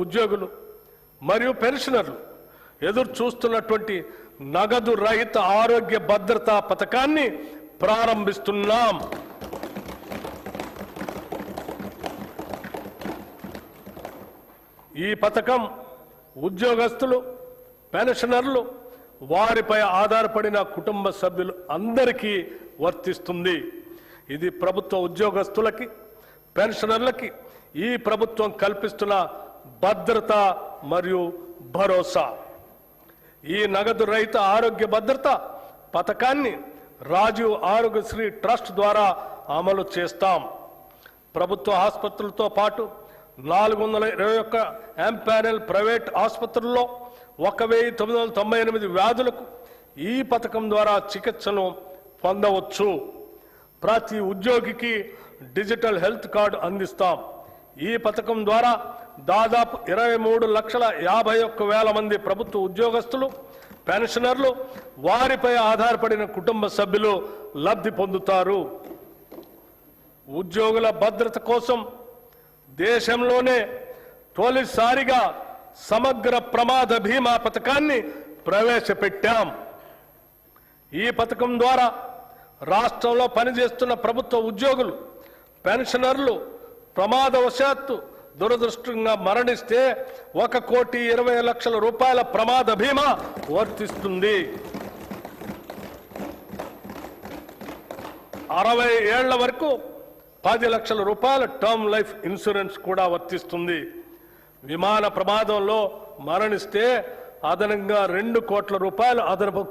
ఉద్యోగులు మరియు పెన్షనర్లు ఎదురు చూస్తున్నటువంటి నగదు రహిత ఆరోగ్య భద్రతా పథకాన్ని ప్రారంభిస్తున్నాం. ఈ పథకం ఉద్యోగస్తులు, పెన్షనర్లు, వారిపై ఆధారపడిన కుటుంబ సభ్యులు అందరికీ వర్తిస్తుంది. ఇది ప్రభుత్వ ఉద్యోగస్తులకి, పెన్షనర్లకి ఈ ప్రభుత్వం కల్పిస్తున్న భద్రత మరియు భరోసా. ఈ నగదు రహిత ఆరోగ్య భద్రత పథకాన్ని రాజీవ్ ఆరోగ్యశ్రీ ట్రస్ట్ ద్వారా అమలు చేస్తాం. ప్రభుత్వ ఆసుపత్రులతో పాటు 421 ఎంపానెల్ ప్రైవేట్ ఆసుపత్రుల్లో 1998 వ్యాధులకు ఈ పథకం ద్వారా చికిత్సను పొందవచ్చు. ప్రతి ఉద్యోగికి డిజిటల్ హెల్త్ కార్డు అందిస్తాం. ఈ పథకం ద్వారా దాదాపు 23,51,000 మంది ప్రభుత్వ ఉద్యోగస్తులు, పెన్షనర్లు, వారిపై ఆధారపడిన కుటుంబ సభ్యులు లబ్ధి పొందుతారు. ఉద్యోగుల భద్రత కోసం దేశంలోనే తొలిసారిగా సమగ్ర ప్రమాద బీమా పథకాన్ని ప్రవేశపెట్టాం. ఈ పథకం ద్వారా రాష్ట్రంలో పనిచేస్తున్న ప్రభుత్వ ఉద్యోగులు, పెన్షనర్లు ప్రమాదవశాత్తు దురదృష్టంగా మరణిస్తే 1,20,00,000 రూపాయల ప్రమాద బీమా వర్తిస్తుంది. 60 ఏళ్ల వరకు 10 లక్షల రూపాయల టర్మ్ లైఫ్ ఇన్సూరెన్స్ కూడా వర్తిస్తుంది. విమాన ప్రమాదంలో మరణిస్తే అదనంగా 2 కోట్ల రూపాయలు అదనపు